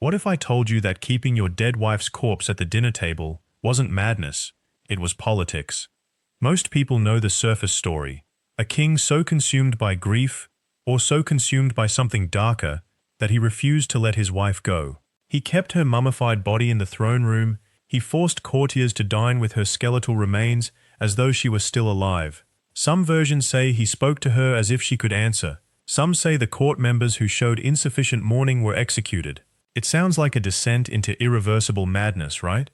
What if I told you that keeping your dead wife's corpse at the dinner table wasn't madness, it was politics? Most people know the surface story. A king so consumed by grief, or so consumed by something darker, that he refused to let his wife go. He kept her mummified body in the throne room. He forced courtiers to dine with her skeletal remains as though she was still alive. Some versions say he spoke to her as if she could answer. Some say the court members who showed insufficient mourning were executed. It sounds like a descent into irreversible madness, right?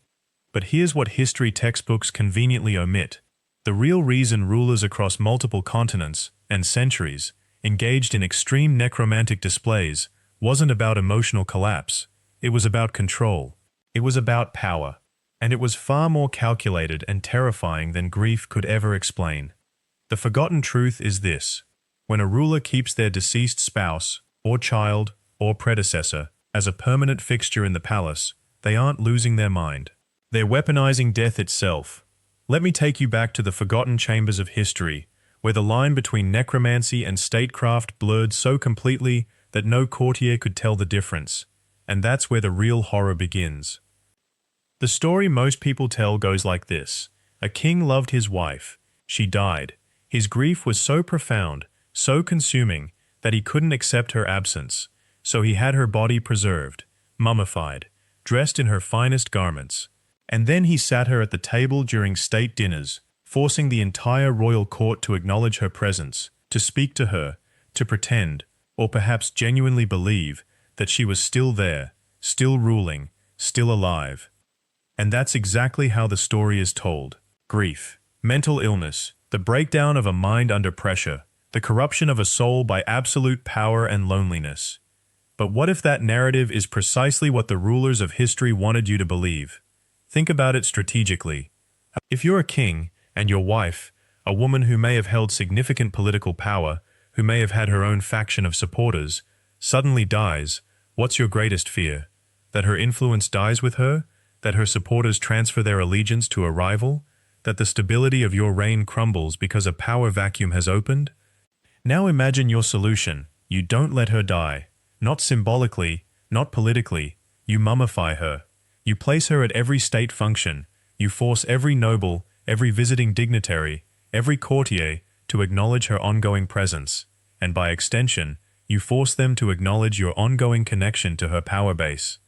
But here's what history textbooks conveniently omit. The real reason rulers across multiple continents and centuries engaged in extreme necromantic displays wasn't about emotional collapse. It was about control. It was about power. And it was far more calculated and terrifying than grief could ever explain. The forgotten truth is this: when a ruler keeps their deceased spouse, or child, or predecessor as a permanent fixture in the palace, they aren't losing their mind. They're weaponizing death itself. Let me take you back to the forgotten chambers of history, where the line between necromancy and statecraft blurred so completely that no courtier could tell the difference. And that's where the real horror begins. The story most people tell goes like this. A king loved his wife. She died. His grief was so profound, so consuming, that he couldn't accept her absence. So he had her body preserved, mummified, dressed in her finest garments. And then he sat her at the table during state dinners, forcing the entire royal court to acknowledge her presence, to speak to her, to pretend, or perhaps genuinely believe, that she was still there, still ruling, still alive. And that's exactly how the story is told. Grief, mental illness, the breakdown of a mind under pressure, the corruption of a soul by absolute power and loneliness. But what if that narrative is precisely what the rulers of history wanted you to believe? Think about it strategically. If you're a king, and your wife, a woman who may have held significant political power, who may have had her own faction of supporters, suddenly dies, what's your greatest fear? That her influence dies with her? That her supporters transfer their allegiance to a rival? That the stability of your reign crumbles because a power vacuum has opened? Now imagine your solution. You don't let her die. Not symbolically, not politically. You mummify her. You place her at every state function. You force every noble, every visiting dignitary, every courtier to acknowledge her ongoing presence. And by extension, you force them to acknowledge your ongoing connection to her power base.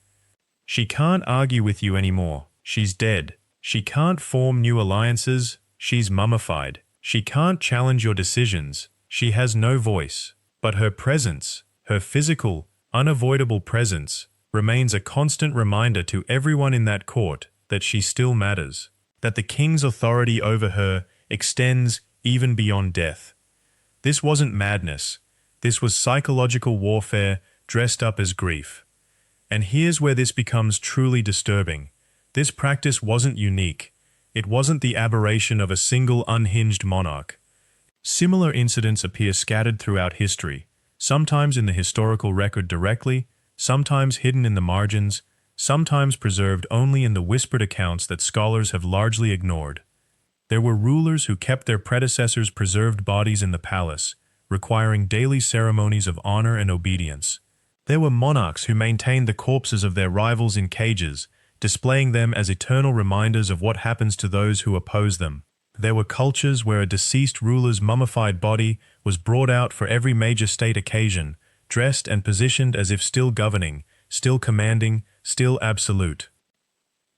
She can't argue with you anymore. She's dead. She can't form new alliances. She's mummified. She can't challenge your decisions. She has no voice. But her presence, her physical, unavoidable presence, remains a constant reminder to everyone in that court that she still matters, that the king's authority over her extends even beyond death. This wasn't madness. This was psychological warfare dressed up as grief. And here's where this becomes truly disturbing. This practice wasn't unique. It wasn't the aberration of a single unhinged monarch. Similar incidents appear scattered throughout history, sometimes in the historical record directly, sometimes hidden in the margins, sometimes preserved only in the whispered accounts that scholars have largely ignored. There were rulers who kept their predecessors' preserved bodies in the palace, requiring daily ceremonies of honor and obedience. There were monarchs who maintained the corpses of their rivals in cages, displaying them as eternal reminders of what happens to those who oppose them. There were cultures where a deceased ruler's mummified body was brought out for every major state occasion, dressed and positioned as if still governing, still commanding, still absolute.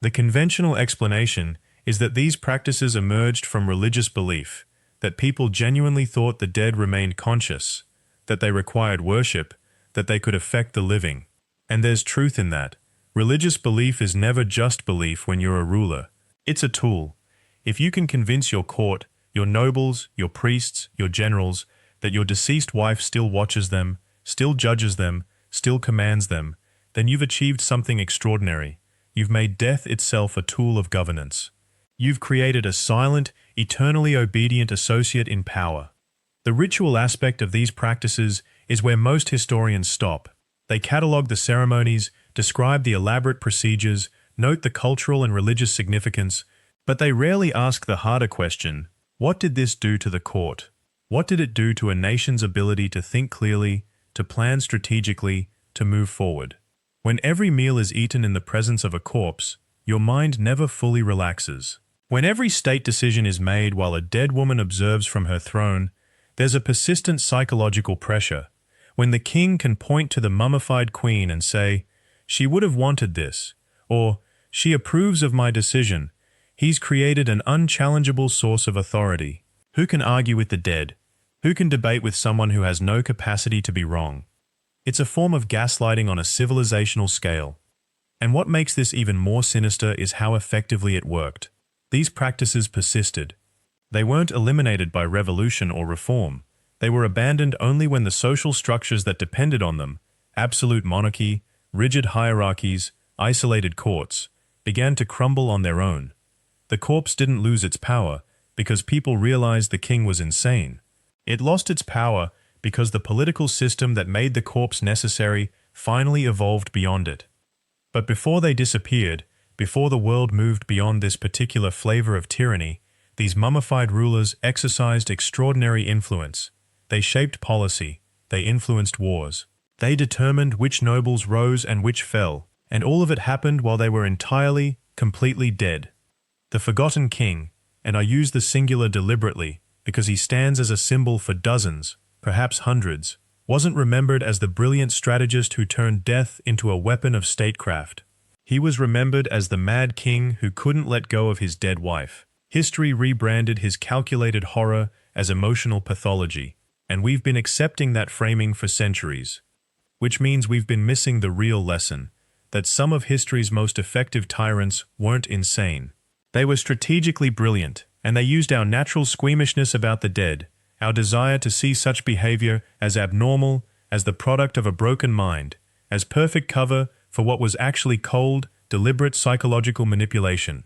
The conventional explanation is that these practices emerged from religious belief, that people genuinely thought the dead remained conscious, that they required worship, that they could affect the living. And there's truth in that. Religious belief is never just belief when you're a ruler. It's a tool. If you can convince your court, your nobles, your priests, your generals, that your deceased wife still watches them, still judges them, still commands them, then you've achieved something extraordinary. You've made death itself a tool of governance. You've created a silent, eternally obedient associate in power. The ritual aspect of these practices is where most historians stop. They catalogue the ceremonies, describe the elaborate procedures, note the cultural and religious significance, but they rarely ask the harder question: what did this do to the court? What did it do to a nation's ability to think clearly, to plan strategically, to move forward? When every meal is eaten in the presence of a corpse, your mind never fully relaxes. When every state decision is made while a dead woman observes from her throne, there's a persistent psychological pressure. When the king can point to the mummified queen and say, "She would have wanted this," or "She approves of my decision," he's created an unchallengeable source of authority. Who can argue with the dead? Who can debate with someone who has no capacity to be wrong? It's a form of gaslighting on a civilizational scale. And what makes this even more sinister is how effectively it worked. These practices persisted. They weren't eliminated by revolution or reform. They were abandoned only when the social structures that depended on them, absolute monarchy, rigid hierarchies, isolated courts, began to crumble on their own. The corpse didn't lose its power because people realized the king was insane. It lost its power because the political system that made the corpse necessary finally evolved beyond it. But before they disappeared, before the world moved beyond this particular flavor of tyranny, these mummified rulers exercised extraordinary influence. They shaped policy, they influenced wars. They determined which nobles rose and which fell, and all of it happened while they were entirely, completely dead. The forgotten king, and I use the singular deliberately because he stands as a symbol for dozens, perhaps hundreds, wasn't remembered as the brilliant strategist who turned death into a weapon of statecraft. He was remembered as the mad king who couldn't let go of his dead wife. History rebranded his calculated horror as emotional pathology, and we've been accepting that framing for centuries. Which means we've been missing the real lesson, that some of history's most effective tyrants weren't insane. They were strategically brilliant, and they used our natural squeamishness about the dead, our desire to see such behavior as abnormal, as the product of a broken mind, as perfect cover for what was actually cold, deliberate psychological manipulation.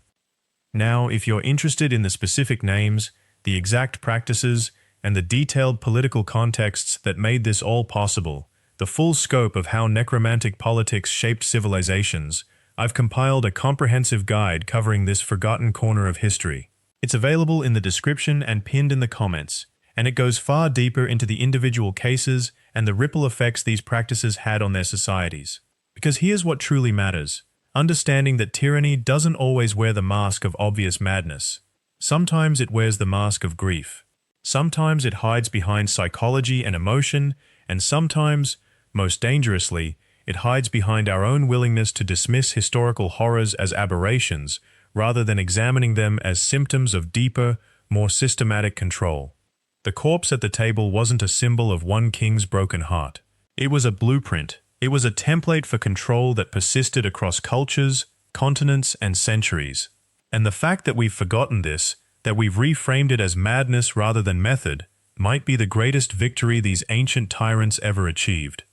Now, if you're interested in the specific names, the exact practices, and the detailed political contexts that made this all possible, the full scope of how necromantic politics shaped civilizations, I've compiled a comprehensive guide covering this forgotten corner of history. It's available in the description and pinned in the comments, and it goes far deeper into the individual cases and the ripple effects these practices had on their societies. Because here's what truly matters: understanding that tyranny doesn't always wear the mask of obvious madness. Sometimes it wears the mask of grief. Sometimes it hides behind psychology and emotion, and sometimes, most dangerously, it hides behind our own willingness to dismiss historical horrors as aberrations rather than examining them as symptoms of deeper, more systematic control. The corpse at the table wasn't a symbol of one king's broken heart. It was a blueprint. It was a template for control that persisted across cultures, continents, and centuries. And the fact that we've forgotten this, that we've reframed it as madness rather than method, might be the greatest victory these ancient tyrants ever achieved.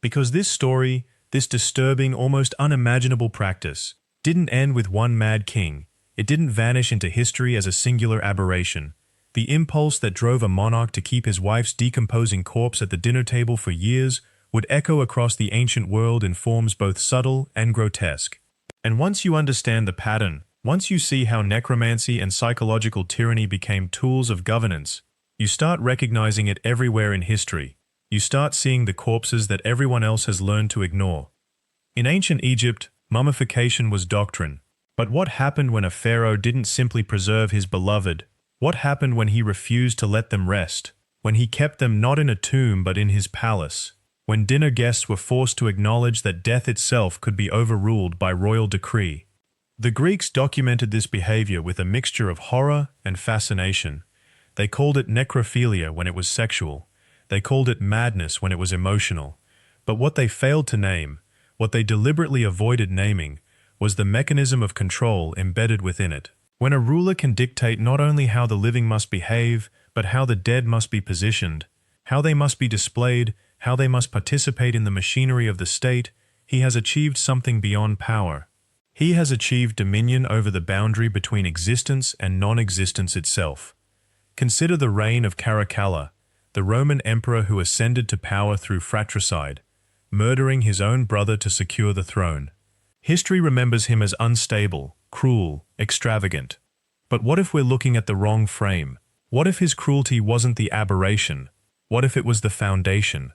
Because this story, this disturbing, almost unimaginable practice, didn't end with one mad king. It didn't vanish into history as a singular aberration. The impulse that drove a monarch to keep his wife's decomposing corpse at the dinner table for years would echo across the ancient world in forms both subtle and grotesque. And once you understand the pattern, once you see how necromancy and psychological tyranny became tools of governance, you start recognizing it everywhere in history. You start seeing the corpses that everyone else has learned to ignore. In ancient Egypt, mummification was doctrine. But what happened when a pharaoh didn't simply preserve his beloved? What happened when he refused to let them rest? When he kept them not in a tomb but in his palace? When dinner guests were forced to acknowledge that death itself could be overruled by royal decree? The Greeks documented this behavior with a mixture of horror and fascination. They called it necrophilia when it was sexual. They called it madness when it was emotional. But what they failed to name, what they deliberately avoided naming, was the mechanism of control embedded within it. When a ruler can dictate not only how the living must behave, but how the dead must be positioned, how they must be displayed, how they must participate in the machinery of the state, he has achieved something beyond power. He has achieved dominion over the boundary between existence and non-existence itself. Consider the reign of Caracalla, the Roman emperor who ascended to power through fratricide, murdering his own brother to secure the throne. History remembers him as unstable, cruel, extravagant. But what if we're looking at the wrong frame? What if his cruelty wasn't the aberration? What if it was the foundation?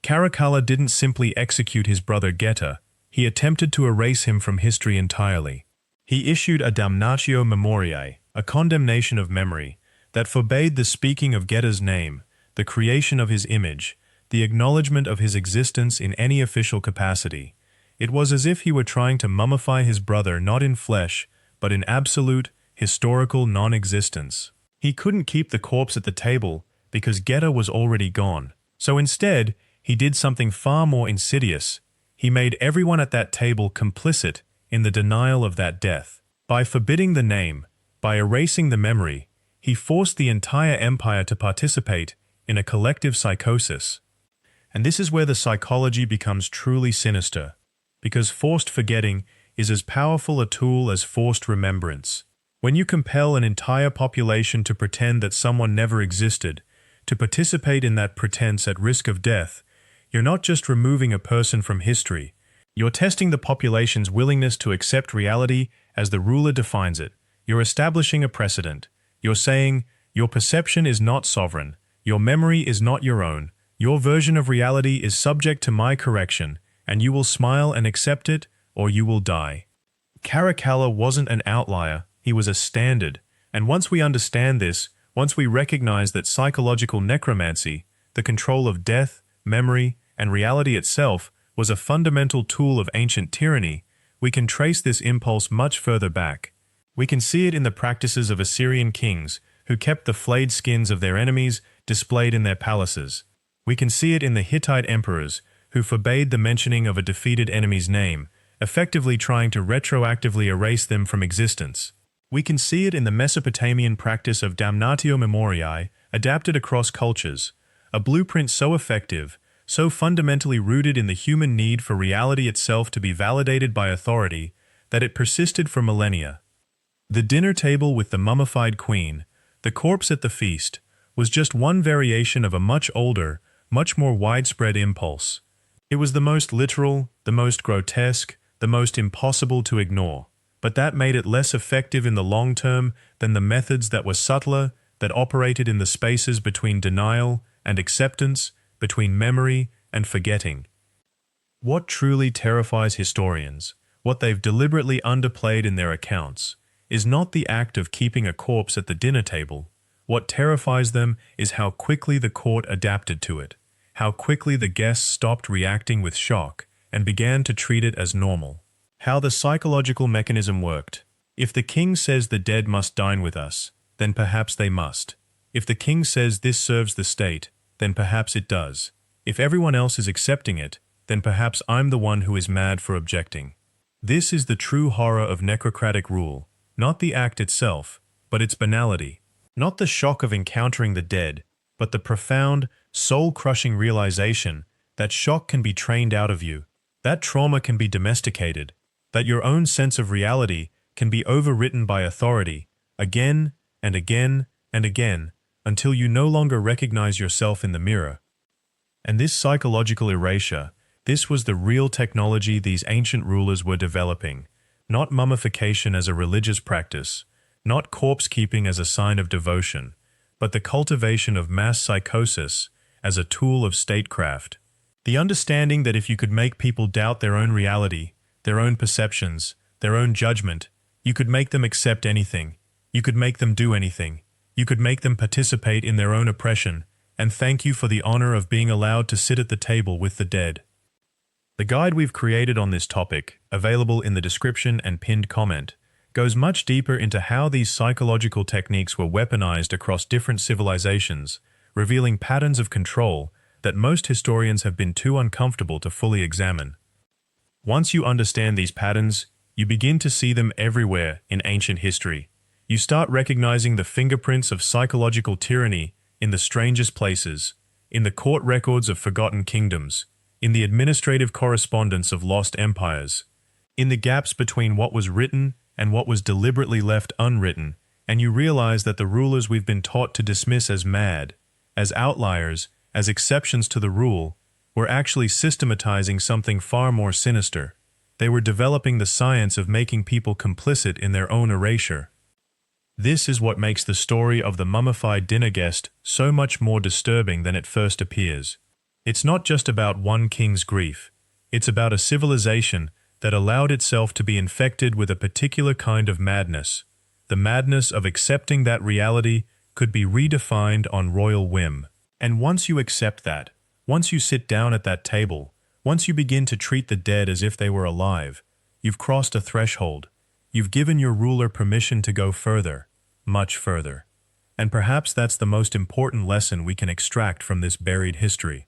Caracalla didn't simply execute his brother Geta, he attempted to erase him from history entirely. He issued a damnatio memoriae, a condemnation of memory, that forbade the speaking of Geta's name, the creation of his image, the acknowledgement of his existence in any official capacity. It was as if he were trying to mummify his brother not in flesh, but in absolute, historical non-existence. He couldn't keep the corpse at the table because Geta was already gone. So instead, he did something far more insidious. He made everyone at that table complicit in the denial of that death. By forbidding the name, by erasing the memory, he forced the entire empire to participate in a collective psychosis. And this is where the psychology becomes truly sinister, because forced forgetting is as powerful a tool as forced remembrance. When you compel an entire population to pretend that someone never existed, to participate in that pretense at risk of death, you're not just removing a person from history, you're testing the population's willingness to accept reality as the ruler defines it. You're establishing a precedent. You're saying, your perception is not sovereign, your memory is not your own, your version of reality is subject to my correction, and you will smile and accept it, or you will die. Caracalla wasn't an outlier, he was a standard, and once we understand this, once we recognize that psychological necromancy, the control of death, memory, and reality itself, was a fundamental tool of ancient tyranny, we can trace this impulse much further back. We can see it in the practices of Assyrian kings, who kept the flayed skins of their enemies displayed in their palaces. We can see it in the Hittite emperors, who forbade the mentioning of a defeated enemy's name, effectively trying to retroactively erase them from existence. We can see it in the Mesopotamian practice of damnatio memoriae, adapted across cultures, a blueprint so effective, so fundamentally rooted in the human need for reality itself to be validated by authority, that it persisted for millennia. The dinner table with the mummified queen, the corpse at the feast, was just one variation of a much older, much more widespread impulse. It was the most literal, the most grotesque, the most impossible to ignore, but that made it less effective in the long term than the methods that were subtler, that operated in the spaces between denial and acceptance, between memory and forgetting. What truly terrifies historians, what they've deliberately underplayed in their accounts, is not the act of keeping a corpse at the dinner table. What terrifies them is how quickly the court adapted to it, how quickly the guests stopped reacting with shock and began to treat it as normal. How the psychological mechanism worked. If the king says the dead must dine with us, then perhaps they must. If the king says this serves the state, then perhaps it does. If everyone else is accepting it, then perhaps I'm the one who is mad for objecting. This is the true horror of necrocratic rule, not the act itself, but its banality. Not the shock of encountering the dead, but the profound, soul-crushing realization that shock can be trained out of you, that trauma can be domesticated, that your own sense of reality can be overwritten by authority, again and again and again, until you no longer recognize yourself in the mirror. And this psychological erasure, this was the real technology these ancient rulers were developing, not mummification as a religious practice, not corpse-keeping as a sign of devotion, but the cultivation of mass psychosis as a tool of statecraft. The understanding that if you could make people doubt their own reality, their own perceptions, their own judgment, you could make them accept anything, you could make them do anything, you could make them participate in their own oppression, and thank you for the honor of being allowed to sit at the table with the dead. The guide we've created on this topic, available in the description and pinned comment, goes much deeper into how these psychological techniques were weaponized across different civilizations, revealing patterns of control that most historians have been too uncomfortable to fully examine. Once you understand these patterns, you begin to see them everywhere in ancient history. You start recognizing the fingerprints of psychological tyranny in the strangest places, in the court records of forgotten kingdoms, in the administrative correspondence of lost empires, in the gaps between what was written and what was deliberately left unwritten, and you realize that the rulers we've been taught to dismiss as mad, as outliers, as exceptions to the rule, were actually systematizing something far more sinister. They were developing the science of making people complicit in their own erasure. This is what makes the story of the mummified dinner guest so much more disturbing than it first appears. It's not just about one king's grief. It's about a civilization that allowed itself to be infected with a particular kind of madness, the madness of accepting that reality could be redefined on royal whim. And once you accept that, once you sit down at that table, once you begin to treat the dead as if they were alive, you've crossed a threshold. You've given your ruler permission to go further, much further. And perhaps that's the most important lesson we can extract from this buried history.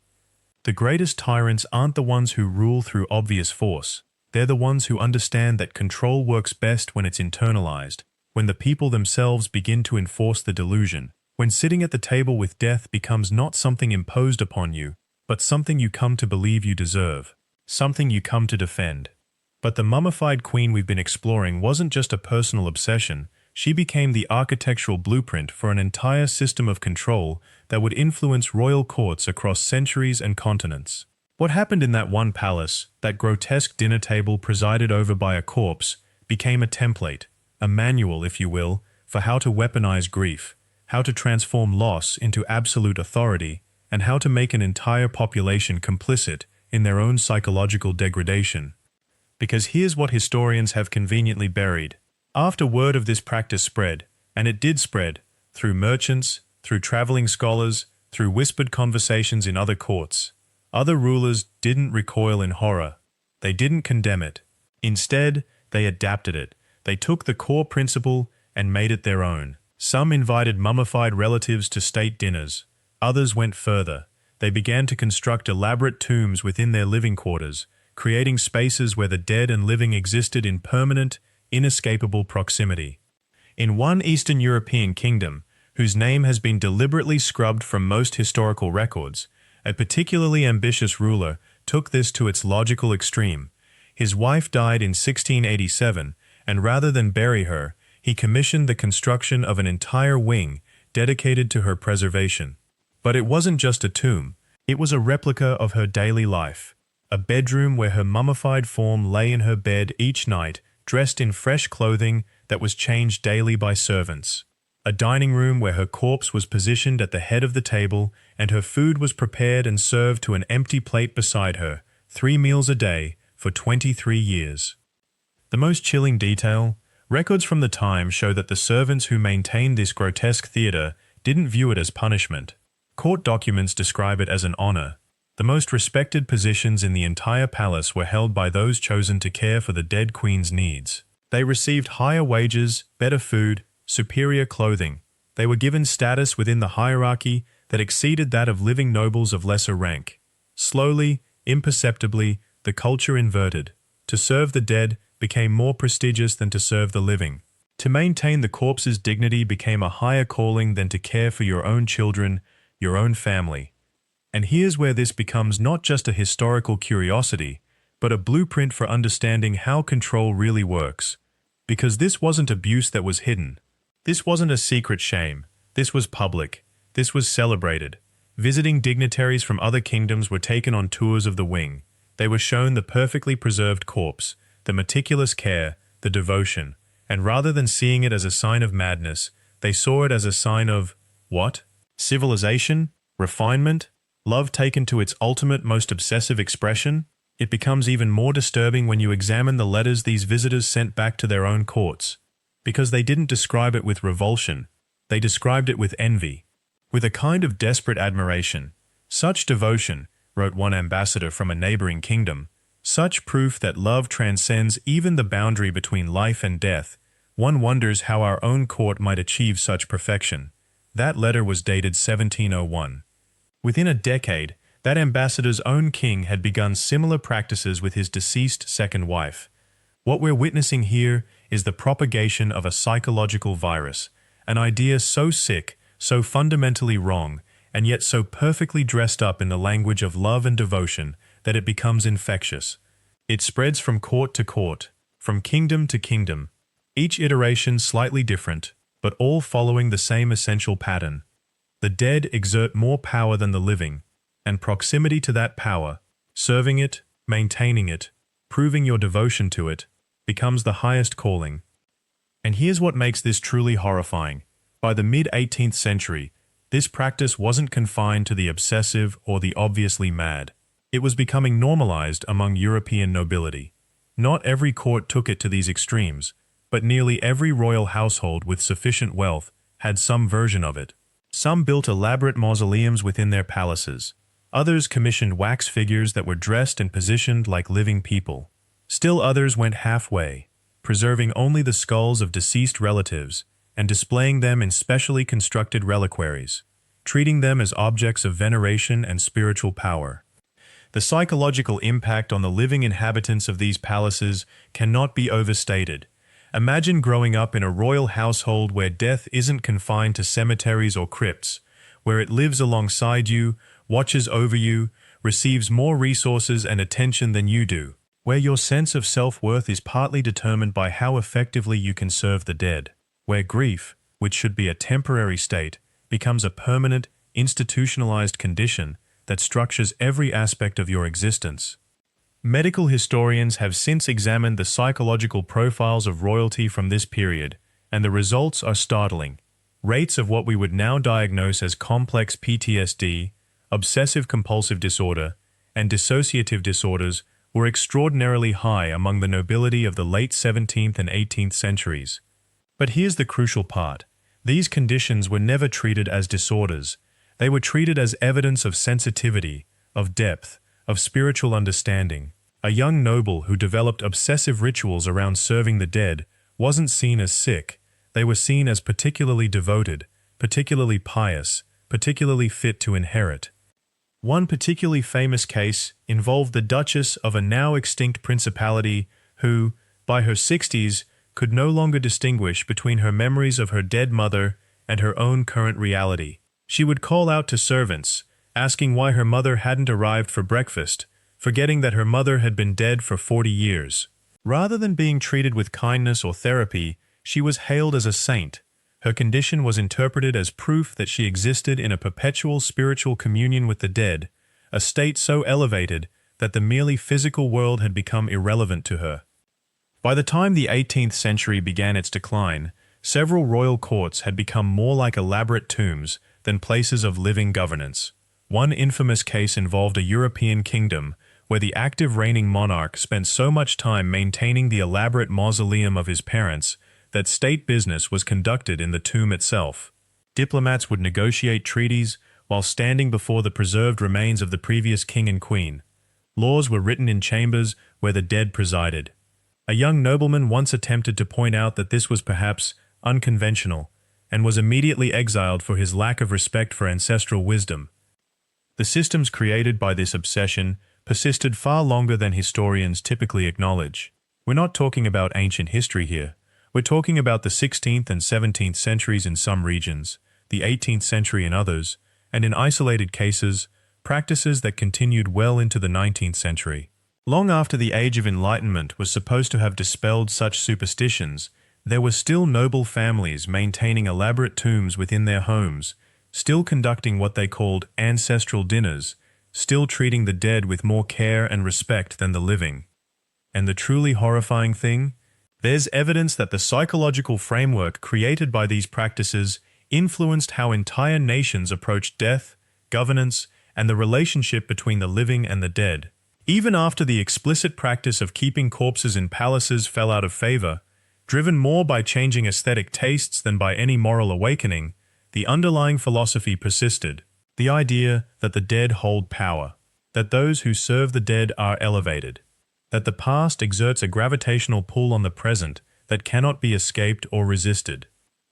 The greatest tyrants aren't the ones who rule through obvious force. They're the ones who understand that control works best when it's internalized, when the people themselves begin to enforce the delusion, when sitting at the table with death becomes not something imposed upon you, but something you come to believe you deserve, something you come to defend. But the mummified queen we've been exploring wasn't just a personal obsession. She became the architectural blueprint for an entire system of control that would influence royal courts across centuries and continents. What happened in that one palace, that grotesque dinner table presided over by a corpse, became a template, a manual, if you will, for how to weaponize grief, how to transform loss into absolute authority, and how to make an entire population complicit in their own psychological degradation. Because here's what historians have conveniently buried. After word of this practice spread, and it did spread, through merchants, through traveling scholars, through whispered conversations in other courts, other rulers didn't recoil in horror. They didn't condemn it. Instead, they adapted it. They took the core principle and made it their own. Some invited mummified relatives to state dinners. Others went further. They began to construct elaborate tombs within their living quarters, creating spaces where the dead and living existed in permanent, inescapable proximity. In one Eastern European kingdom, whose name has been deliberately scrubbed from most historical records, a particularly ambitious ruler took this to its logical extreme. His wife died in 1687, and rather than bury her, he commissioned the construction of an entire wing dedicated to her preservation. But it wasn't just a tomb, it was a replica of her daily life, a bedroom where her mummified form lay in her bed each night, dressed in fresh clothing that was changed daily by servants. A dining room where her corpse was positioned at the head of the table and her food was prepared and served to an empty plate beside her, 3 meals a day, for 23 years. The most chilling detail, records from the time show that the servants who maintained this grotesque theater didn't view it as punishment. Court documents describe it as an honor. The most respected positions in the entire palace were held by those chosen to care for the dead queen's needs. They received higher wages, better food, superior clothing. They were given status within the hierarchy that exceeded that of living nobles of lesser rank. Slowly, imperceptibly, the culture inverted. To serve the dead became more prestigious than to serve the living. To maintain the corpse's dignity became a higher calling than to care for your own children, your own family. And here's where this becomes not just a historical curiosity, but a blueprint for understanding how control really works. Because this wasn't abuse that was hidden. This wasn't a secret shame. This was public. This was celebrated. Visiting dignitaries from other kingdoms were taken on tours of the wing. They were shown the perfectly preserved corpse, the meticulous care, the devotion, and rather than seeing it as a sign of madness, they saw it as a sign of, what? Civilization? Refinement? Love taken to its ultimate, most obsessive expression? It becomes even more disturbing when you examine the letters these visitors sent back to their own courts. Because they didn't describe it with revulsion, they described it with envy, with a kind of desperate admiration. Such devotion, wrote one ambassador from a neighboring kingdom, such proof that love transcends even the boundary between life and death. One wonders how our own court might achieve such perfection. That letter was dated 1701. Within a decade, that ambassador's own king had begun similar practices with his deceased second wife. What we're witnessing here is the propagation of a psychological virus, an idea so sick, so fundamentally wrong, and yet so perfectly dressed up in the language of love and devotion that it becomes infectious. It spreads from court to court, from kingdom to kingdom, each iteration slightly different, but all following the same essential pattern. The dead exert more power than the living, and proximity to that power, serving it, maintaining it, proving your devotion to it, becomes the highest calling. And here's what makes this truly horrifying. By the mid-18th century, This practice wasn't confined to the obsessive or the obviously mad. It was becoming normalized among European nobility. Not every court took it to these extremes, but nearly every royal household with sufficient wealth had some version of it. Some built elaborate mausoleums within their palaces. Others commissioned wax figures that were dressed and positioned like living people. Still others went halfway, preserving only the skulls of deceased relatives and displaying them in specially constructed reliquaries, treating them as objects of veneration and spiritual power. The psychological impact on the living inhabitants of these palaces cannot be overstated. Imagine growing up in a royal household where death isn't confined to cemeteries or crypts, where it lives alongside you, watches over you, receives more resources and attention than you do, where your sense of self-worth is partly determined by how effectively you can serve the dead, where grief, which should be a temporary state, becomes a permanent, institutionalized condition that structures every aspect of your existence. Medical historians have since examined the psychological profiles of royalty from this period, and the results are startling. Rates of what we would now diagnose as complex PTSD, obsessive-compulsive disorder, and dissociative disorders were extraordinarily high among the nobility of the late 17th and 18th centuries. But here's the crucial part. These conditions were never treated as disorders. They were treated as evidence of sensitivity, of depth, of spiritual understanding. A young noble who developed obsessive rituals around serving the dead wasn't seen as sick. They were seen as particularly devoted, particularly pious, particularly fit to inherit. One particularly famous case involved the Duchess of a now extinct principality who, by her 60s, could no longer distinguish between her memories of her dead mother and her own current reality. She would call out to servants, asking why her mother hadn't arrived for breakfast, forgetting that her mother had been dead for 40 years. Rather than being treated with kindness or therapy, she was hailed as a saint. Her condition was interpreted as proof that she existed in a perpetual spiritual communion with the dead, a state so elevated that the merely physical world had become irrelevant to her. By the time the 18th century began its decline, several royal courts had become more like elaborate tombs than places of living governance. One infamous case involved a European kingdom where the active reigning monarch spent so much time maintaining the elaborate mausoleum of his parents that state business was conducted in the tomb itself. Diplomats would negotiate treaties while standing before the preserved remains of the previous king and queen. Laws were written in chambers where the dead presided. A young nobleman once attempted to point out that this was perhaps unconventional and was immediately exiled for his lack of respect for ancestral wisdom. The systems created by this obsession persisted far longer than historians typically acknowledge. We're not talking about ancient history here. We're talking about the 16th and 17th centuries in some regions, the 18th century in others, and in isolated cases, practices that continued well into the 19th century. Long after the Age of Enlightenment was supposed to have dispelled such superstitions, there were still noble families maintaining elaborate tombs within their homes, still conducting what they called ancestral dinners, still treating the dead with more care and respect than the living. And the truly horrifying thing? There's evidence that the psychological framework created by these practices influenced how entire nations approached death, governance, and the relationship between the living and the dead. Even after the explicit practice of keeping corpses in palaces fell out of favor, driven more by changing aesthetic tastes than by any moral awakening, the underlying philosophy persisted. The idea that the dead hold power, that those who serve the dead are elevated, that the past exerts a gravitational pull on the present that cannot be escaped or resisted.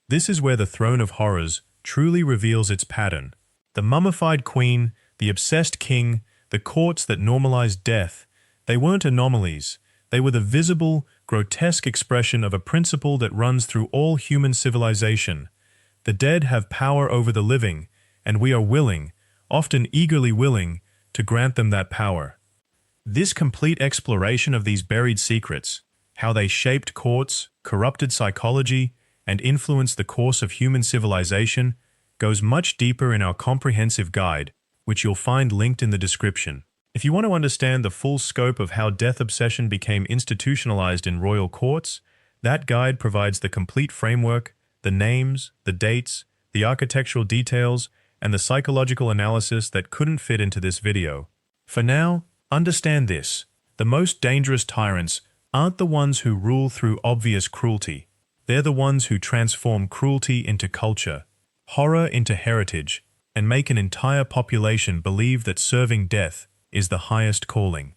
This is where the Throne of Horrors truly reveals its pattern. The mummified queen, the obsessed king, the courts that normalized death, they weren't anomalies. They were the visible, grotesque expression of a principle that runs through all human civilization. The dead have power over the living, and we are willing, often eagerly willing, to grant them that power. This complete exploration of these buried secrets, how they shaped courts, corrupted psychology, and influenced the course of human civilization, goes much deeper in our comprehensive guide, which you'll find linked in the description. If you want to understand the full scope of how death obsession became institutionalized in royal courts, that guide provides the complete framework, the names, the dates, the architectural details, and the psychological analysis that couldn't fit into this video. For now, understand this: the most dangerous tyrants aren't the ones who rule through obvious cruelty. They're the ones who transform cruelty into culture, horror into heritage, and make an entire population believe that serving death is the highest calling.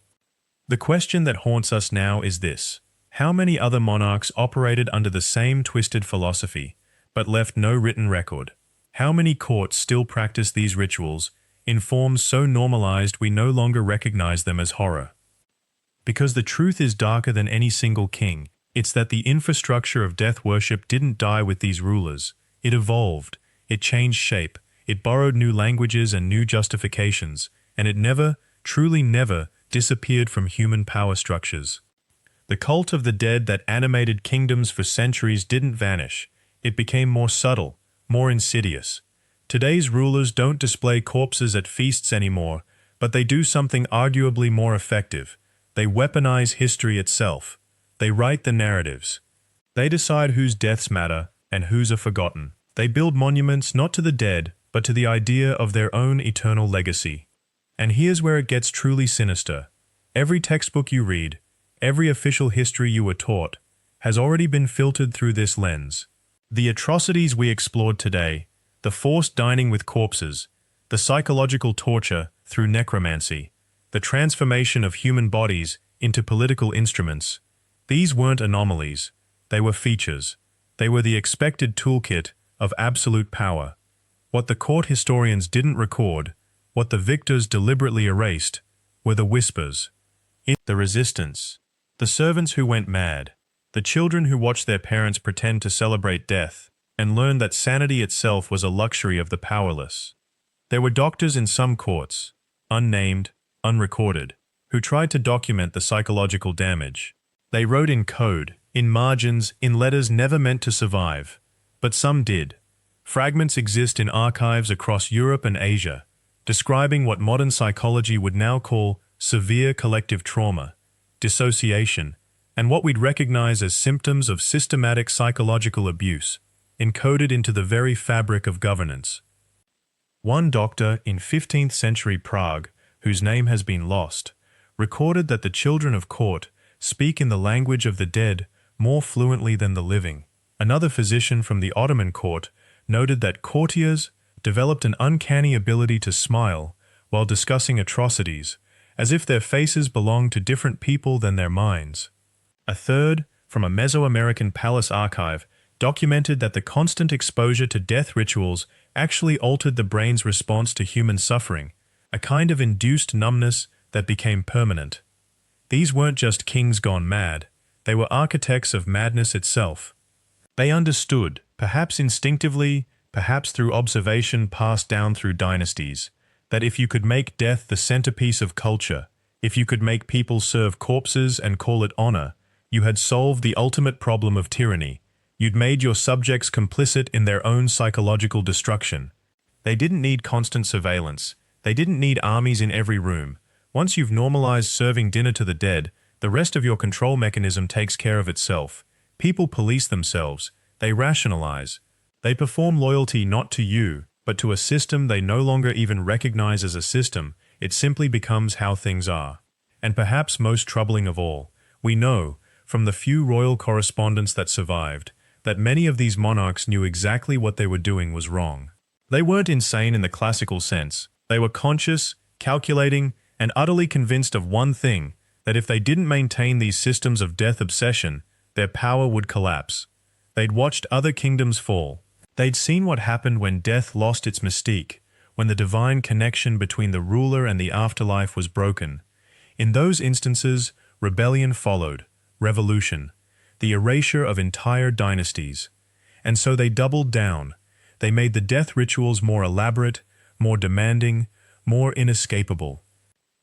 The question that haunts us now is this: how many other monarchs operated under the same twisted philosophy, but left no written record? How many courts still practice these rituals in forms so normalized we no longer recognize them as horror? Because the truth is darker than any single king. It's that the infrastructure of death worship didn't die with these rulers. It evolved, it changed shape, it borrowed new languages and new justifications, and it never, truly never, disappeared from human power structures. The cult of the dead that animated kingdoms for centuries didn't vanish. It became more subtle, more insidious. Today's rulers don't display corpses at feasts anymore, but they do something arguably more effective. They weaponize history itself. They write the narratives. They decide whose deaths matter and whose are forgotten. They build monuments not to the dead, but to the idea of their own eternal legacy. And here's where it gets truly sinister. Every textbook you read, every official history you were taught, has already been filtered through this lens. The atrocities we explored today, the forced dining with corpses, the psychological torture through necromancy, the transformation of human bodies into political instruments, these weren't anomalies, they were features. They were the expected toolkit of absolute power. What the court historians didn't record, what the victors deliberately erased, were the whispers, the resistance, the servants who went mad, the children who watched their parents pretend to celebrate death and learned that sanity itself was a luxury of the powerless. There were doctors in some courts, unnamed, unrecorded, who tried to document the psychological damage. They wrote in code, in margins, in letters never meant to survive. But some did. Fragments exist in archives across Europe and Asia, describing what modern psychology would now call severe collective trauma, dissociation, and what we'd recognize as symptoms of systematic psychological abuse, encoded into the very fabric of governance. One doctor in 15th century Prague, whose name has been lost, recorded that the children of court speak in the language of the dead more fluently than the living. Another physician from the Ottoman court noted that courtiers developed an uncanny ability to smile while discussing atrocities, as if their faces belonged to different people than their minds. A third, from a Mesoamerican palace archive, documented that the constant exposure to death rituals actually altered the brain's response to human suffering, a kind of induced numbness that became permanent. These weren't just kings gone mad, they were architects of madness itself. They understood, perhaps instinctively, perhaps through observation passed down through dynasties, that if you could make death the centerpiece of culture, if you could make people serve corpses and call it honor, you had solved the ultimate problem of tyranny. You'd made your subjects complicit in their own psychological destruction. They didn't need constant surveillance. They didn't need armies in every room. Once you've normalized serving dinner to the dead, the rest of your control mechanism takes care of itself. People police themselves. They rationalize. They perform loyalty not to you, but to a system they no longer even recognize as a system. It simply becomes how things are. And perhaps most troubling of all, we know, from the few royal correspondence that survived, that many of these monarchs knew exactly what they were doing was wrong. They weren't insane in the classical sense. They were conscious, calculating, and utterly convinced of one thing, that if they didn't maintain these systems of death obsession, their power would collapse. They'd watched other kingdoms fall. They'd seen what happened when death lost its mystique, when the divine connection between the ruler and the afterlife was broken. In those instances, rebellion followed, revolution, the erasure of entire dynasties. And so they doubled down. They made the death rituals more elaborate, more demanding, more inescapable.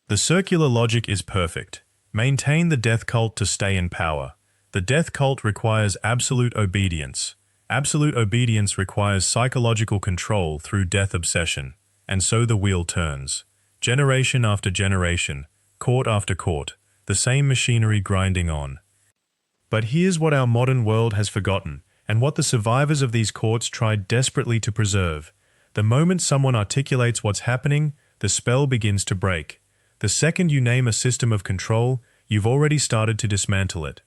The circular logic is perfect. Maintain the death cult to stay in power. The death cult requires absolute obedience. Absolute obedience requires psychological control through death obsession. And so the wheel turns. Generation after generation, court after court, the same machinery grinding on. But here's what our modern world has forgotten, and what the survivors of these courts tried desperately to preserve: The moment someone articulates what's happening, the spell begins to break. The second you name a system of control, you've already started to dismantle it.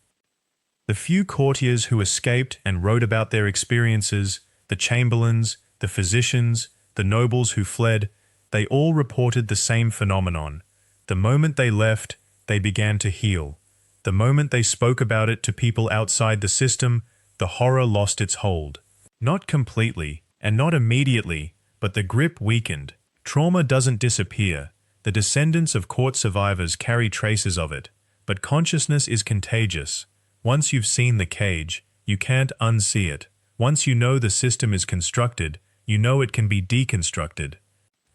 The few courtiers who escaped and wrote about their experiences, the chamberlains, the physicians, the nobles who fled, they all reported the same phenomenon. The moment they left, they began to heal. The moment they spoke about it to people outside the system, the horror lost its hold. Not completely, and not immediately, but the grip weakened. Trauma doesn't disappear. The descendants of court survivors carry traces of it, but consciousness is contagious. Once you've seen the cage, you can't unsee it. Once you know the system is constructed, you know it can be deconstructed.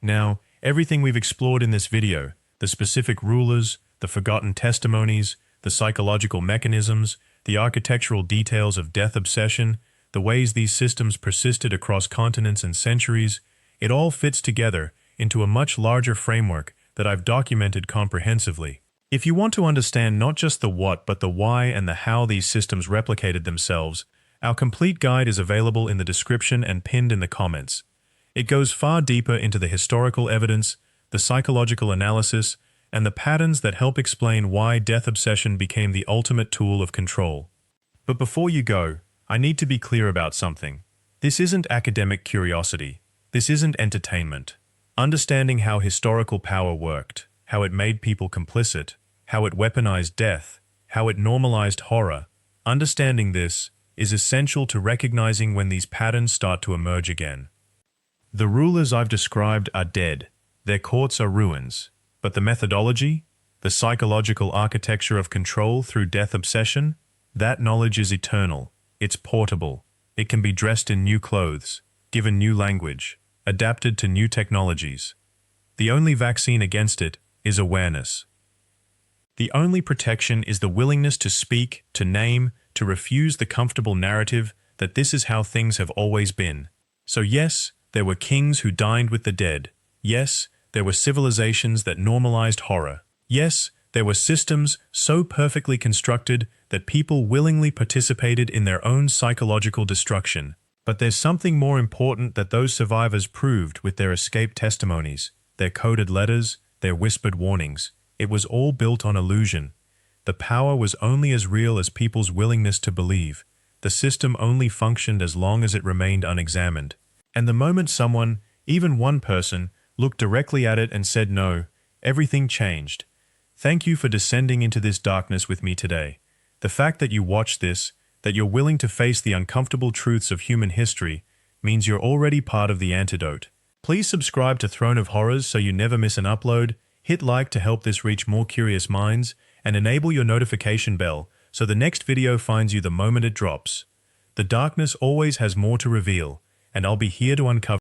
Now, everything we've explored in this video, the specific rulers, the forgotten testimonies, the psychological mechanisms, the architectural details of death obsession, the ways these systems persisted across continents and centuries, it all fits together into a much larger framework that I've documented comprehensively. If you want to understand not just the what but the why and the how these systems replicated themselves, our complete guide is available in the description and pinned in the comments. It goes far deeper into the historical evidence, the psychological analysis, and the patterns that help explain why death obsession became the ultimate tool of control. But before you go, I need to be clear about something. This isn't academic curiosity. This isn't entertainment. Understanding how historical power worked, how it made people complicit, how it weaponized death, how it normalized horror, understanding this is essential to recognizing when these patterns start to emerge again. The rulers I've described are dead. Their courts are ruins. But the methodology, the psychological architecture of control through death obsession, that knowledge is eternal. It's portable. It can be dressed in new clothes, given new language, adapted to new technologies. The only vaccine against it is awareness. The only protection is the willingness to speak, to name, to refuse the comfortable narrative that this is how things have always been. So yes, there were kings who dined with the dead. Yes, there were civilizations that normalized horror. Yes, there were systems so perfectly constructed that people willingly participated in their own psychological destruction. But there's something more important that those survivors proved with their escape testimonies, their coded letters, their whispered warnings. It was all built on illusion. The power was only as real as people's willingness to believe. The system only functioned as long as it remained unexamined. And the moment someone, even one person, looked directly at it and said no, everything changed. Thank you for descending into this darkness with me today. The fact that you watched this, that you're willing to face the uncomfortable truths of human history, means you're already part of the antidote. Please subscribe to Throne of Horrors so you never miss an upload, hit like to help this reach more curious minds, and enable your notification bell so the next video finds you the moment it drops. The darkness always has more to reveal, and I'll be here to uncover